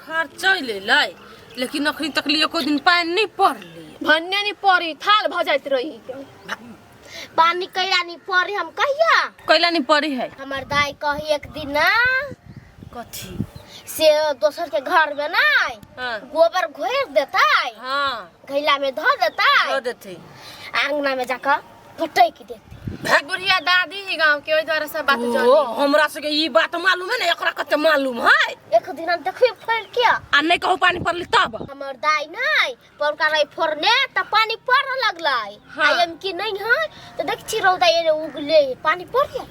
बुखार चले लाई लेकिन अखनी तक लिए कोई दिन पानी नहीं पड़ली भन्ने नहीं पड़ी थाल भ जाइत रही पानी कैला नहीं पड़ी हम कहिया कैला नहीं पड़ी है हमर दाई कही एक दिन ना कथी से दोसर के घर में ना हाँ। गोबर घोर देता हां घैला में धो देता धो देते आंगना में जाकर फटक देते बुढ़िया दादी ही गांव के ओइ द्वारा सब बात ओ जानी हमरा से ई बात मालूम है ना एकरा कते मालूम है एक दिन हम देखिए फड़ के आ नहीं कहू पानी पड़ली तब हमर दाई नहीं पर का रही फोरने त पानी पड़ लगलाई हाँ। आई हम की नहीं है तो देख छी रौदा ये उगले पानी पड़ गया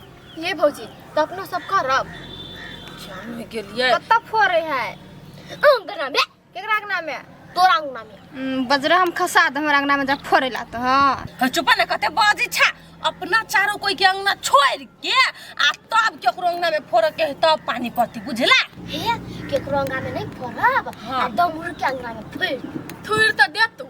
ये भौजी तो अपना सब करब जान में गेलिए कत्ता फोरे है अंगना में केकरा के नाम है तोरा अंगना में बजरा हम खसा द हमरा अंगना में जा फोरे ला तो हां चुप न कते बाजी छा अपना चारों कोई के अंगना छोड़ के आ तब केकरो अंगना में फोड़ के तब पानी पड़ती बुझला हे केकरो अंगना में नहीं फोड़ब हाँ। दमुर के अंगना में फोड़ थुर त दे तू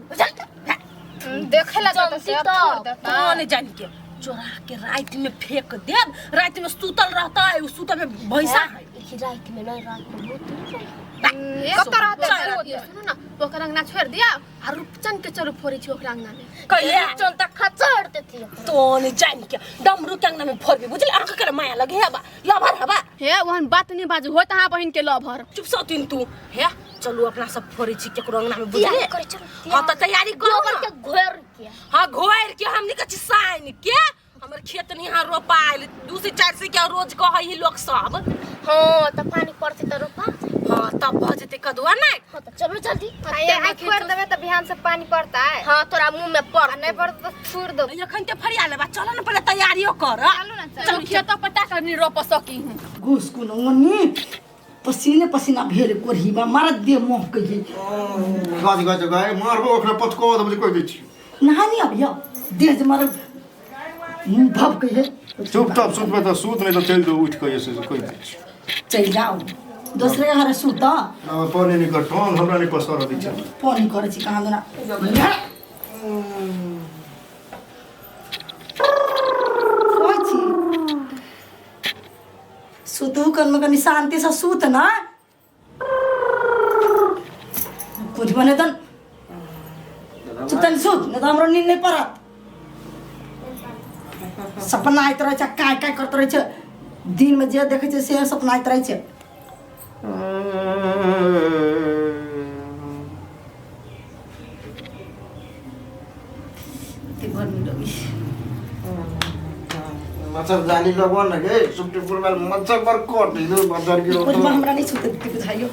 देखेला तो से फोड़ देता कौन जान के चोरा के रात में फेंक देब रात में सुतल रहता है उस सुतल में भैंसा है इसी रात में नहीं रात में होती कत्ता रहते सुनो ना ओकर अंगना छोड़ दिया आ रूपचंद के चलो फोड़ी छी ओकर अंगना में कहिया चलता खचड़ देती है तो नहीं जान के डमरू के अंगना में फोड़बे बुझले आंख कर माया लगे है बा लभर है बा हे ओहन बात नहीं बाजू होत हां बहिन के लभर चुप सौतीन तू है चलो अपना सब फोड़ी छी केकरो अंगना में बुझले करे चलो हां त तैयारी करो गोबर के घोर के हां घोर के हमनी के चिसाइन के हमर खेत नहीं हां रोपाइल 2 से 4 से क्या रोज कह ही लोग सब हां त पानी पड़ते त रोपा हां तब भ जते कदुआ नहीं हां त चलो जल्दी ये फोड़ देबे त बिहान से पानी पड़ता है हां तोरा मुंह में पड़ नहीं पड़ता तो छोड़ दो एखन ते फरिया लेबा चल न पहले तैयारियो कर चलो ना चलो खेत पटा कर नहीं रोप सकी हूं घुस को ननी पसीने पसीना भेल कोरहीबा मार दे मोह कहि गाज गाज गाय मारबो ओकरा पतको त मुझे कोइ दै छी नहानी अबिया देह जे मार भव कहि चुपचाप सुत में तो सूत नहीं तो चल दो उठ के ऐसे कोई दै छी चल जाओ दूसरे घर सूता अब पानी नहीं कटौन हमरा नहीं पसर दै छी पानी करे छी कहां देना कोई छी सुतू कर कनी शांति से सूत ना कुछ बने तन चुतन सूत न तो हमरो नींद नहीं पड़त सपना आइत रहे छै काय काय करत रहे छै दिन में जे देखे छै से सपना आइत रहे छै ते घर में लगी मच्छर जाली लगवा न गे सुप्टी पुरवाल मच्छर पर कोट इधर बाजार की कुछ हमरा नहीं छूते के बुझाइयो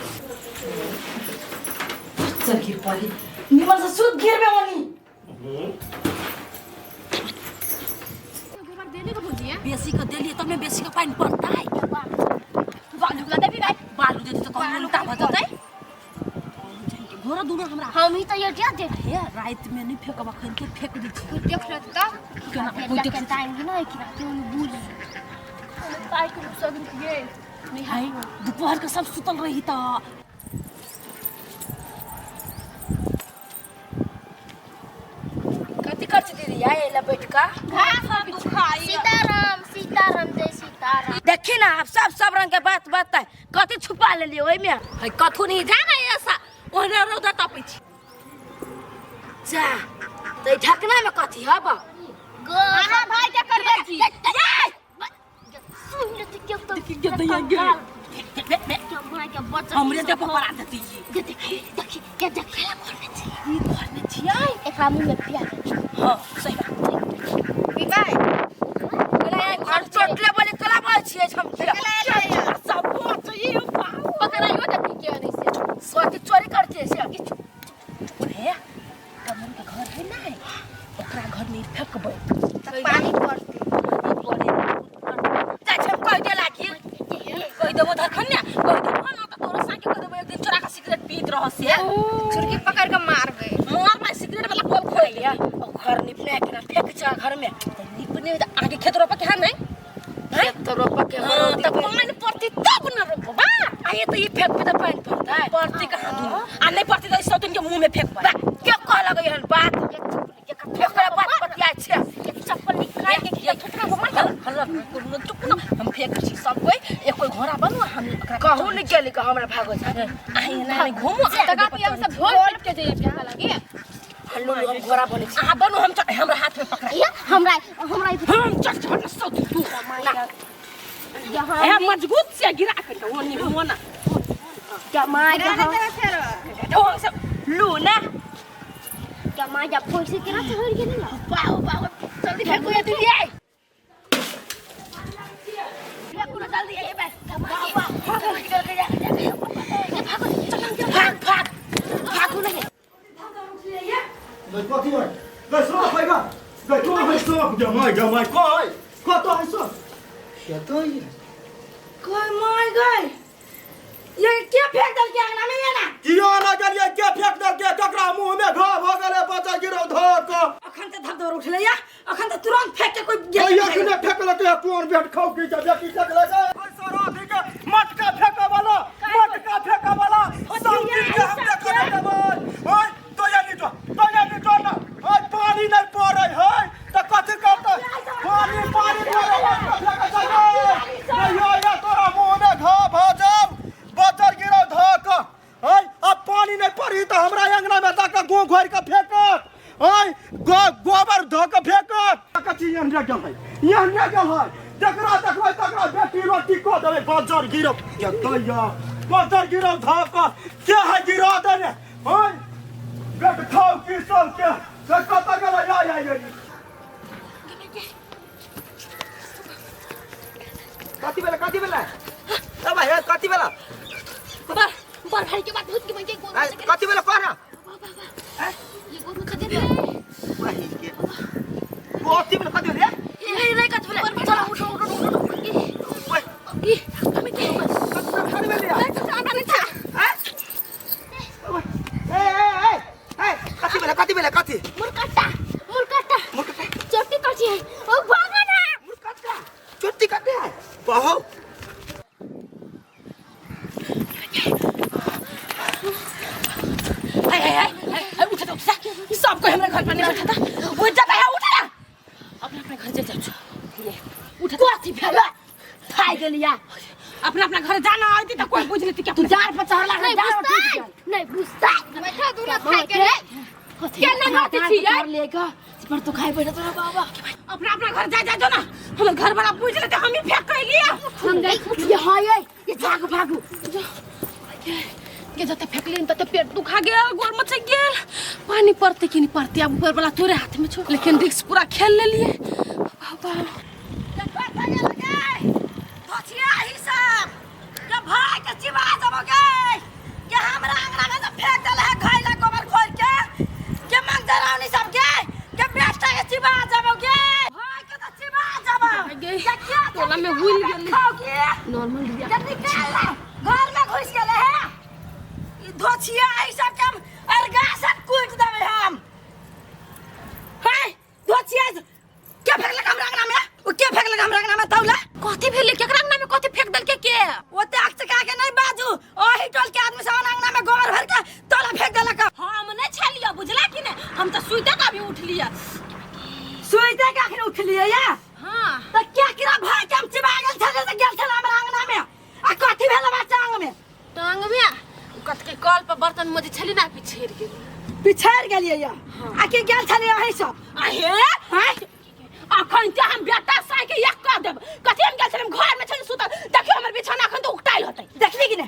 सर गिर पड़ी निमर से सूत गिर में मनी गोबर देने को भौजी बेसी का देलिए तब में बेसी का पानी पड़ता है बालू ला देबी गाय बालू देते तो कौन लुटा भ जतै घोड़ा दूर हमरा हम ही तो ये क्या दे हे रात में नहीं फेंकब अखन के फेंक दी छी देख ले त केना कोई देख देख टाइम की ना कि रात में भूल काय कर सब ये नहीं है दोपहर का सब सुतल रही त कथी कर छी दीदी आए ला बैठ का घास सब दुखाई सीताराम जय सीताराम देखी ना आप सब रंग के बात बताए कथी छुपा लेलिए ओइ में है कथु नहीं जाना ऐसा ओहने रौदा तपै छी जा त ढकना में कथी हब हां भाई क्या कर ले छी सुन ले क्यों तो देखी गे क्या बुरा क्या बच्चा हमरे दे पकड़ा देती ये देखी देखी क्या देखेला घर में छी ई घर में छियै एकरा मुंह में पिया हां सही बात बी बाय घर चोटले बोले कला बोल छियै हम सब चाहिए पकड़ाइयो देखी के नहीं से सोती चोरी करते से कि है कमर के घर है ना ओकरा घर में फेंकबै पानी पड़ते जा छम कह दे लागी कह देबो धरखन ने कह देबो ना तो तोरा साके कह देबो एक दिन चोरा का सिगरेट पीत रह से छुरकी पकड़ के मार गए मार में सिगरेट वाला खोल खोल लिया और घर निपने के ना फेंक जा घर में निपने आगे खेत रोपा के है नहीं खेत तो रोपा के तब पानी पड़ती तब न रोपबा आए तो ये फेंक पे तो पानी पड़ता है पड़ती कहां दूर आ नहीं पड़ती तो सौतन के मुंह में फेंकबा क्या कह लगे हन बात फेंकला बात पतिया छे एक चप्पल निकाल के ठुकरा हो मत हल्ला चुप ना हम फेंक छी सब कोई एक कोई घोड़ा बनो हम कहू नहीं केली का हमरा भागो जा आई ना घूमो तकाती हम सब ढोल पीट के जाइए क्या लगे हल्लो हम घोड़ा बने आ बनो हम हमरा हाथ में पकड़ा या हमरा हम चल सो तू यहाँ ए मजबूत से गिरा के तो ओनी मोना क्या मार ढोल से लू ना क्या मार जब कोई से किना छोड़ के नहीं बाओ जल्दी फेंको ये तू ये फेंको ना जल्दी ये बे भागो नहीं Gửi qua thi rồi. Gửi số phải không? Gửi qua hay số? Giờ mày coi. Qua to hay số? Sẽ tới. कोई मार गई ये क्या फेंक दल के अंगना में ये ना Kiyo na कर ये क्या फेंक दे के ककरा मुंह में घा भ गेले बच्चा गिरो धक अखन त धक दौड़ उठले या अखन त तुरंत फेंक के कोई भैया किने फेंकले ते कोन बेट खाऊ की जब की फेंकले गए पैसा राधी के मटका फेंका वाला सब चीज के हम देखले देबै ओए तो या नहीं ना ओए पानी नहीं पड़ै है त कथि करतै पानी पड़ै नहीं या तोरा मुंह में घा भ जाऊ बच्चा गिरो धक है अब पानी नहीं पड़ी तो हमरा अंगना में तक गो घोर के फेंकत है गोबर धो के फेंकत कथि यहाँ रह गेल है यहाँ रह गेल है जकरा देखबै तकरा बेटी रोटी को देबै बच्चा गिरो या दैया बच्चा गिरो धक क्या है गिरा देने है बेट खाओ की सब के कत गेल या कथि बेला ए भाई कथि बेला बर भाई के बात भूत के बंके को कथि बेला कह ना ये को खदे दे वही के कथि बेला कथि बेला ये नहीं कत बोले चलो उठो ई हमें के कथि बेला आना नहीं था कथि बेला कथि मुरकट्टा चोटी करती है ओ भागा ना मुरकट्टा चोटी काटे है बहु उठ तो सबको हमरा घर पर नहीं बैठा था वो जगह है उठ ना अपना घर जा जाओ ये उठ कोथी भेला खाई गेलिया अपना घर जाना आती तो कोई पूछ लेती क्या तू जार पर चढ़ला नहीं बुझता बैठा दूर खाए के रे केना गाती छी यार लेगा पर तो खाई बैठा तोरा बाबा अपना घर जा जो ना हम घर वाला पूछ लेते हम ही फेंक कर लिया हम गई ये हां ये जाग भागू के जते फेंकलिन तते पेट दुखा गेल गोर मच गेल पानी पड़ते कि नहीं पड़ते अब ऊपर वाला तोरे हाथ में छो लेकिन रिस्क पूरा खेल ले लिए बाबा धोचिया ही सब के भाई के चिबा जबोगे के हमरा अंगना में तो फेंक देले है घायला गोबर खोल के मंग दरावनी सब के बेटा के चिबा जबोगे भाई के तो चिबा जबो टोला में हुल गेल नॉर्मल दिया जल्दी निकल घर में घुस गेले है धोचिया आई सब के अरगासन कूट देबे हम है धोचिया क्या फेंक लगा हमरा अंगना में ओ क्या फेंक लगा हमरा अंगना में तौला कथि भेले केकरा अंगना में कथि फेंक देल के ओते आग से के नहीं बाजू ओही टोल के आदमी सब अंगना में गोबर भर के तौला फेंक देलक हम नहीं छलिया बुझला कि नहीं हम तो सुइते का भी उठ लिया सुइते का आखिर उठ लिया या हां तो क्या किरा भाई के हम चिबा गेल छले से गेल छला हमरा अंगना में आ कथि भेल बच्चा अंग में टांग में कत के कल पर बर्तन मजे छली ना पिछड़ गेलिए या आके गेल छले अही सब आहे हैं अखन के हम बेटा साइ के एक कर देब कथि हम गेल छले घर में छले सुतल देखियो हमर बिछौना अखन तो उकटाइल होतै देखली कि नहीं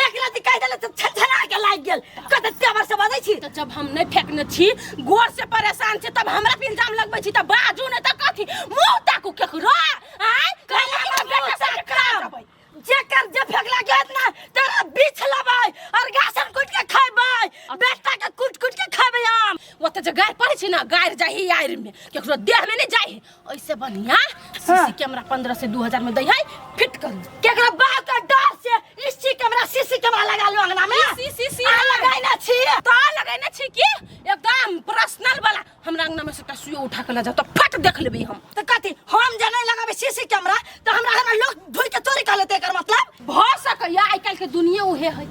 एक रात कह देले तो छछना के लाग गेल कत तेवर से बजै छी तो जब हम नहीं फेंकने छी गोर से परेशान छी तब हमरा पे इल्जाम लगबै छी त बाजू ने त कथि मुंह ताकू केकरो हैं कहला हमर बेटा साइ खा देबै जेकर जे फेंकला गेत ना तेरा बीछ लबै और गासन कुट के खैबै बेटा के कुट के खैबै हम ओते जे गाय पड़ै छी ना गाय जाही आइर में केकरो देह में नहीं जाही ऐसे बढ़िया सीसी कैमरा 15 से 2000 में दै है फिट कर केकरा बाप का डर से सीसी कैमरा लगा लो अंगना में सीसी लगाइना छी की एकदम पर्सनल वाला हमरा अंगना में से सुई उठा के ला जा तो फट देख लेबे हम त कथि हम जे नहीं लगाबे सीसी कैमरा तो हमरा घर में लोग धोई के चोरी कर लेते एकर मतलब भ सके या आइ काल के दुनिया उहे है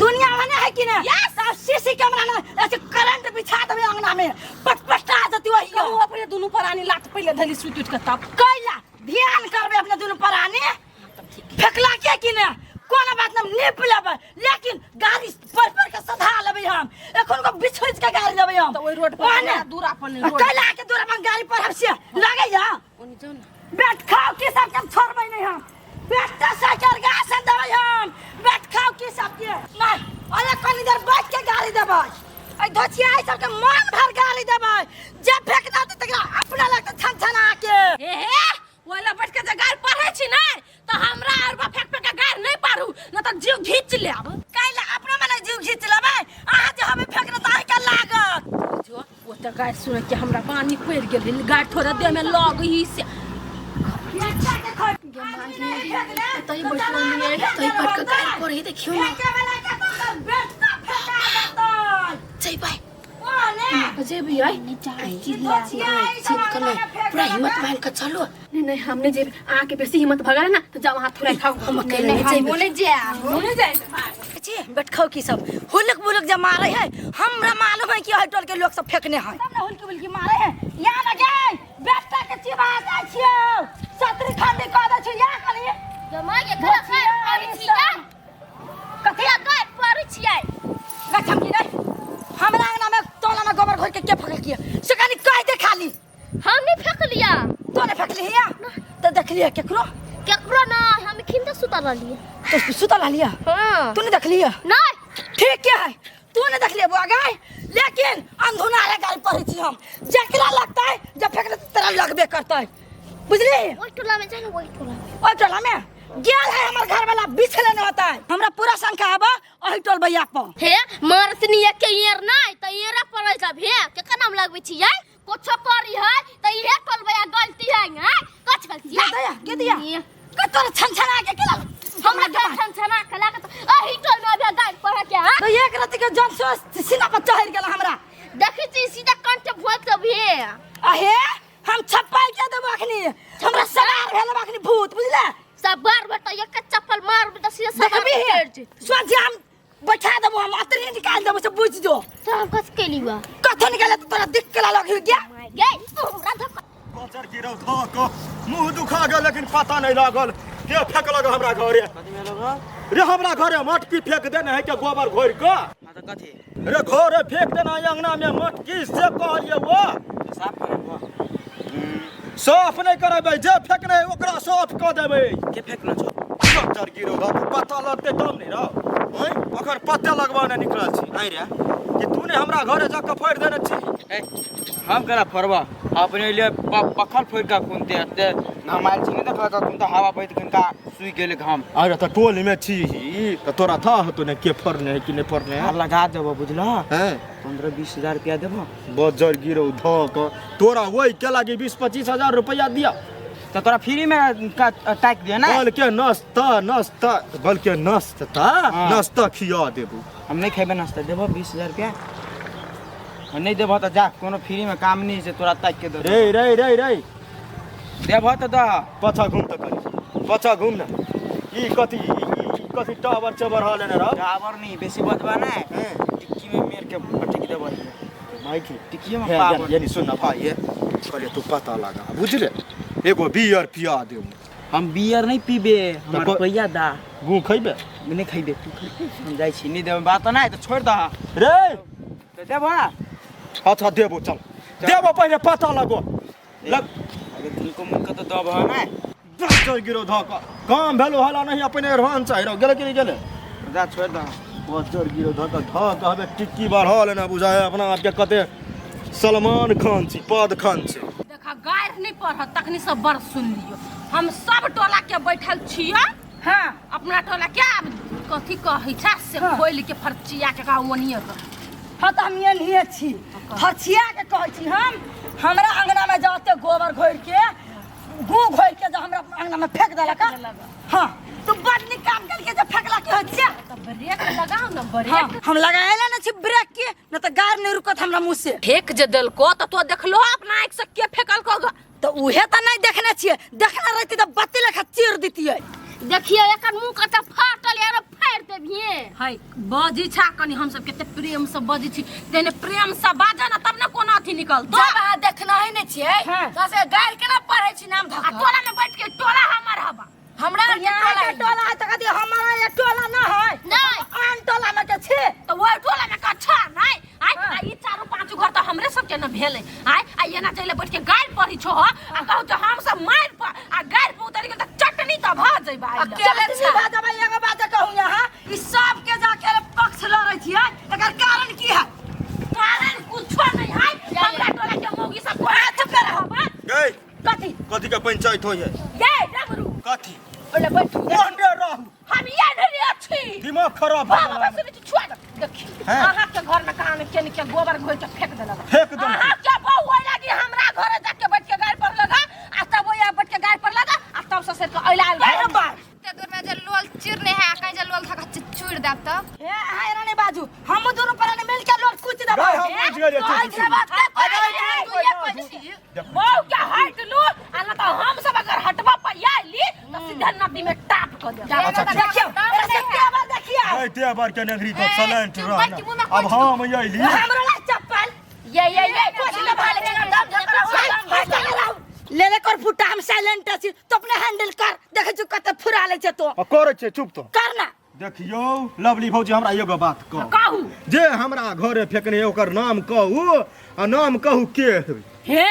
दुनिया में है कि ना यस सीसी कैमरा ना ऐसे करंट बिछा देबे अंगना में पटपटा जति वही कहू अपने दोनों परानी लात पहले धली सुई उठ के तब कैला ध्यान करबे अपने दोनों परानी तब ठीक फेकला के कि ना कोनो बात ना निप लेबै लेकिन गाड़ी पर के सधा लेबै हम एखन को बिछोइच के गाड़ी लेबै हम तो ओइ रोड पर दूर अपन रोड कैला के दूर अपन गाड़ी पर हमसे लगे जा ओनी जाओ ना बैठ खाओ के सब के छोड़बै नहीं हम बैठता साइकिल गास देबै हम बैठ खाओ के सब के नहीं अरे कनी देर बैठ के गाड़ी देबै ए धोचिया ई सब के मन भर गाड़ी देबै जे फेकना त तकरा अपना लगत छन छना के हे ओला बैठ के जे गाड़ पढ़ै छी नै तो हमरा अरबा फेक फेक के गाड़ नहीं पारू न त जीव घीच लेब कैला अपना मने जीव खींच लेबै अहाँ जे हमें फेकना त आइ के लागत जो ओ त गाड़ सुन के हमरा पानी पड़ गेल गाड़ थोड़ा देह में लग ही से अच्छा के खोल तई बैठल नहीं तई पट के गाड़ पढ़े देखियो ना के वाला के तो बेटा फेका देतै जय भाई ओने अजय भी आई पूरा हिम्मत मान के चलो नहीं हमने जे आके बेसी हिम्मत भगा ना तो जाओ हाथ थोड़ा खाओ हम नहीं बोले जाए छी बैठ खाओ की सब हुलक बुलक जे मारे है हमरा मालूम है कि हटल के लोग सब फेकने है तब ना हुलकी बुलकी मारे है या ना गए बेटा के चिबा जा छियो सतरी खंडी क द छियो या कनी जमा ये घर खाए पानी छिया कथिया गाय पारी छियै गठम की नहीं हमरा अंगना में टोला में गोबर घोर के फेकल किया से कनी कह दे खाली हम नहीं फेंक लिया तो ने फेकली है तो देख लिया केकरो केकरो ना हम खिंदा सुता लिए तो सुतल लिया हां तूने देख लिया नहीं ठीक क्या है तूने देख लिया बुआ गाय लेकिन अंधुना रे गाय पढ़ी छी हम जकरा लगता है जब फेंकने तेरा लगबे करता है बुझली ओइ टोला में जाने ओइ टोला में गेल है हमर घर वाला बिछले न होता है हमरा पूरा शंका आबा ओहि टोल भैया पर हे मारतनी एक ईयर नहीं त ईयरा पड़ै सब हे के नाम लगबै छियै कुछो करी है त इहे टोल भैया गलती है कछ गलती है के दिया कतोर छनछना के केला हमरा के छनछना खला के अही टोल में अभी गाय पढ़ के हां तो एक रात के जन सो सीना पर चढ़ गेल हमरा देखि छी सीधा कंठ भूत सब हे अहे हम छप्पा के देब अखनी हमरा सवार भेल अखनी भूत बुझले सब बार बेटा एक चप्पल मार बेटा सीधा सब सोच हम बैठा देबो हम अतरी निकाल देबो से बुझ जो तो हम कस के लिवा कथो निकाले तो तोरा दिख केला लग गया गे हमरा धक्का बचर गिरौ धक मुंह दुखा गेल लेकिन पता नहीं लागल के फेकलक हमरा घरे रे हमरा घरे मटकी फेक देने है के गोबर घोर के त कथि रे घरे फेक देना अंगना में मटकी से कहलिए वो साफ करबो साफ नहीं करबै जे फेकने है ओकरा साफ क देबै के फेकना छौ बचर गिरौ धक पता लगते तब नहीं रह ओए अखर पत्ते लगबाने निकलल छी आई रे कि तूने हमरा घरे जाके फोड़ देने छी ए हम करा फरवा अपने लिए पखल फोड़ का कुनते ते हमार छिने देखा त तुम त हवा बहित कनका सुई गेले घाम अरे त टोल में छी त तोरा था तो ने के फरने है कि नहीं फरने है हार लगा देबो बुझला हैं 15-20 हजार रुपया देबो बजर गिरौ धक तोरा वही के लागी 20-25 हजार रुपया दिया त तोरा फ्री में टाइक दिया ना बल के नाश्ता बल के नाश्ता हाँ। नाश्ता खिया देबू हम नहीं खेबे नाश्ता देबो 20,000 रुपया और नहीं देबो त जा कोनो फ्री में काम नहीं से तोरा टाइक के दे रे देबो त द पछा घूम त करी पछा घूम ना ई कथी टावर चबर हाले न रह टावर नहीं बेसी बदबा ना टिक्की में मेर के पटक देबो माइकी टिक्की में पावर यानी सुन ना भाई कहले तू पता लगा बुझले एगो बियर पिया देबू हम बियर नहीं पीबे हमर को- रुपया दा गू खइबे नहीं खाइबे तू हम जाई छी नहीं देबे बात नहीं तो छोड़ दा रे तो देबो ना अच्छा देबो चल देबो पहले पता लगो लग अगर तुमको मुख तो दब है ना बजर गिरौ धक काम भेलो हला नहीं अपने रहन चाहिए रह गेले कि नहीं गेले जा छोड़ दा बजर गिरौ धक हबे टिक्की बढ़ल ना बुझाए अपना आप के कते सलमान खान छी पद खान छी देखा गायर नहीं पढ़ तखनी सब बड़ सुन लियो हम सब टोला के बैठल छियो हां अपना टोला क्या कथी कहै छै से हाँ। खोल के फरचिया के का ओनिए तो हाँ तो हम ये नहीं छी फरचिया के कहै छी हम हमरा अंगना में जाते गोबर घोर के गू घोर के जो हमरा अंगना में फेक देलक हां तू बड़ निक काम करके जो फेकला के होय छै तो ब्रेक लगाओ ना ब्रेक हाँ, हम लगाएला ना छी ब्रेक के न तो गार नहीं रुकत हमरा मुंह से फेक जे देलको तो देखलो अपना आंख से के फेकल को तो उहे तो नहीं देखने छिए देखना रहती तो बत्ती लेखा चीर दीतिए देखिए एकर मुंह कते फाटल यार फाड़ देबिए हाय बजी छा कनी हम सब केते प्रेम से बजी छी तेने प्रेम से बाजा ना तब ना कोनो अथी निकल तो जब अहाँ देखना ही नहीं छिए हाँ। तसे गार केना पढ़े छी नाम आ धक टोला में बैठ के टोला हमर हबा हमरा यहाँ के टोला है तो कहती हमारा ये टोला ना है नहीं आन टोला में के छे तो वो टोला में कच्छा नहीं आय ई चारो पांचो घर तो हमरे सब के न भेले आय आ ये ना चले बैठ के गाड़ पड़ी छो आ कहू तो हम सब मार पा आ गाड़ पे उतर के चटनी तो भ जइबा अकेले छी बात अब एगो बात कहूं यहाँ ई सब के जाके पक्ष लड़ै छियै एकर कारण की है कारण कुछ नहीं है हमरा टोला के मौगी सब को चुप कर रहो बा गई कथी कथी का पंचायत होय है ये डबरू कथी ओले बैठ ओंडे रहू हम ये नहीं अच्छी दिमाग खराब हो बाबा गेल बस छुआ देखी हैं? अहाँ के घर में कहां के के गोबर घोल के फेंक देलक फेंक दो अहाँ के बहु होय लागी हमरा घर जाके बैठ के गाड़ पर लगा आ तब वो बैठ के गाड़ पर लगा आ तब से के अइला आइल बा ते दूर में जे लोल चिरने है कहीं जे लोल थका चूड़ देब त ए हाय रानी बाजू हम दोनों पर मिल के लोट कुछ दबा गई हम बुझ गए ऐसे बात बहु के हट लू आ ना तो हम सब अगर हटवा पया ली तो सीधा नदी में टाप कर दे देखियो ऐसे क्या बात देखियो गई ते बार के नगरी तो सलेंट रहना अब हम आइली हमरा ला चप्पल ये कुछ ना भाले ले ले कर फुटा हम साइलेंट छी तो अपने हैंडल कर देखे छु कत फुरा ले छ तो करे छे चुप तो करना देखियो लवली भौजी हमरा एगो बात कहू कहू जे हमरा घरे फेकने ओकर नाम कहू आ नाम कहू के हे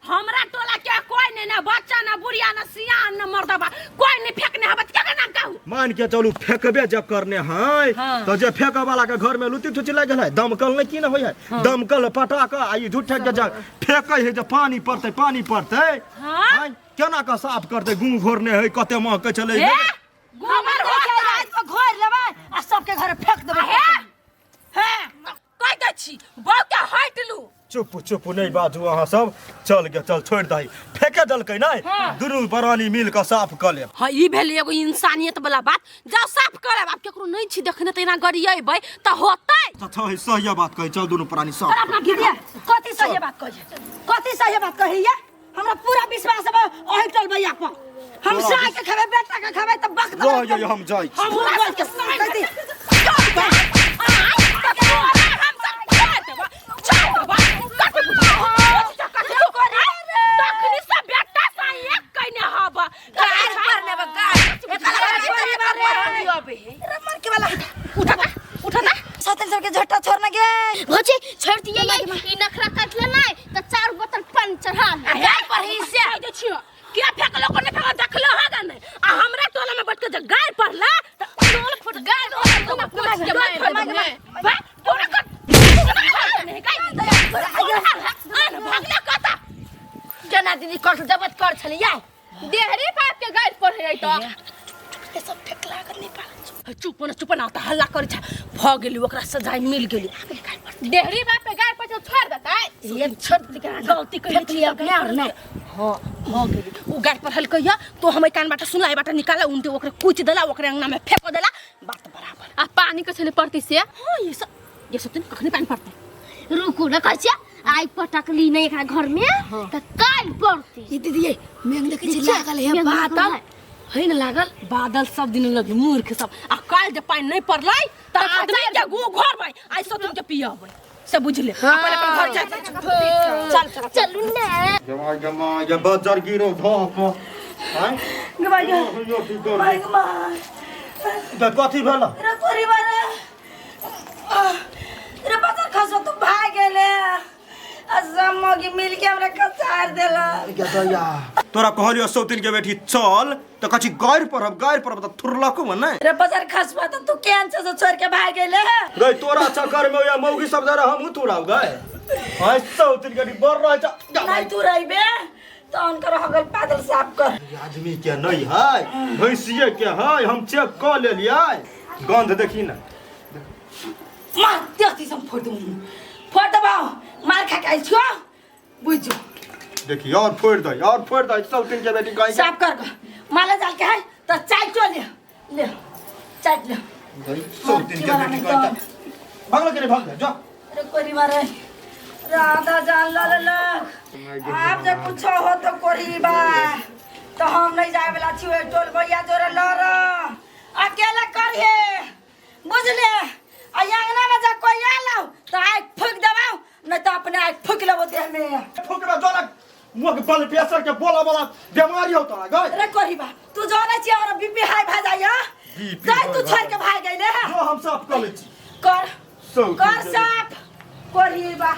हमरा टोला के कोई नहीं ना बच्चा ना बुढ़िया ना सियान ना मर्दबा कोई नहीं फेंकने हबत के नाम कहू मान के चलू फेकबे जब करने है हाँ। तो जे फेंक वाला के घर में लुटी तुची लग गेल है दमकल नहीं की ना होय है दमकल पटाक आ ई झूठे के जा फेंकै है जे पानी पड़ते हाँ। हैं? केना का साफ करते गुंग घोरने है कते माह के चले हे है गोबर होता रात को घोर लेबै आ सबके घर फेंक देबै हे हे कह दे छी बहु के हट लू चुप चुप नहीं बाजू अहाँ सब चल के चल छोड़ दही फेंके दलकै नहीं दुनू प्राणी मिल के साफ कर ले हां ई भेल एगो इंसानियत वाला बात जा साफ करे बाप केकरो नहीं छी देखने त एना गरियबै त होतै अच्छा है सही बात कही चल दुनू प्राणी साफ अपना गिरिया कथी सही बात कहिए हमरा पूरा विश्वास है ओहि टोल भैया पर हम साय के खेबै बेटा के खेबै त बक जो हम जाई हम बोल के कहती के झट्टा छोड़ने के भौजी छोड़ दिए ई नखरा काट ले नहीं त 4 बोतल पानी चढ़ा ले गाय पर ही से दे छियो के फेकलो कोने फेकलो देखलो हा गने आ हमरा टोला में बैठ के जे गाय पड़ला त टोल फुट गाय तुम पूरा के मार बा पूरा का नहीं गाय आन भागला कता जना दीदी कट जबत कर छलिया देहरी बाप के गाय पर है त ए सब फेकला कर नहीं पाला चुप ना त हल्ला कर छ भ गेली ओकरा सजाय मिल गेली देहरी बाप के गाय पर छोड़ देता ये छोड़ दे के गलती कर ली अपने और ना हां हो गेली ओ गाय पर हल्कैया तो हम कान बाटा सुनाई बाटा निकाला उनते ओकरे कुछ देला ओकरे अंगना में फेंक देला बात बराबर आ पानी के छले पड़ती से हां ये सब दिन कखनी पानी पड़ते रुकू न कहछिया आई पटकली नहीं एकरा घर में त काल पड़ती ये दीदी मेंग देखे छी लागल है बादल है न लागल बादल सब दिन लगे मूर्ख सब आ काल जे पानी नहीं पड़लै त आदमी के गु घर भाई आई सब तुम के पियाबै सब बुझले अपन अपन घर जा चल चलू ना जमा ये बाजार गिरो धोप हैं गवाई माय माय त कथी भेल रे कोरी बारे रे बता खसो तू भाग गेले असमगी मिल के हमरा कचार देला क्या दया तोरा कहलियो सौतिन के बेटी चल त कछि गायर पर त थुरलको मन नै रे बाजार खसबा त तू केन से छोड़ के भाग गेले रे तोरा चक्कर में या मौगी सब जरा हम तुराव गए हाय सौतिन के बर रह जा नहीं तू रहिबे तो उनकर हगल पागल साफ कर आदमी के नहीं है भैंसिए के है हम चेक क लेलिए गंध देखी ना मार देती सब फोटो मार खा के छियो बुझो देखी और फोड़ दे सौतिन के बेटी गाय साफ कर माला जाल के है तो चाय चो ले चाट ले सौतिन के बेटी गाय भागलो के भाग जा रे कोरी मारे राधा जान ल आप जब कुछ हो तो कोरी बा तो हम नहीं जाए वाला छियो टोल भैया जोरे लर अकेला करिए बुझले आ अंगना में जा कोई आलो तो आग फूक दबाओ नहीं तो अपने आग फूक लेबो देह में फुकरा जोला मुंह के बल प्रेशर के बोला बीमारी होता है गए रे कोरी बा तू जाने छी और तोरा बीपी हाई भा जाइए बीपी जाय तू हाई छोड़ भा के भाग गइले जो हम साफ कर ले छी कर सब कर साफ कोरी बा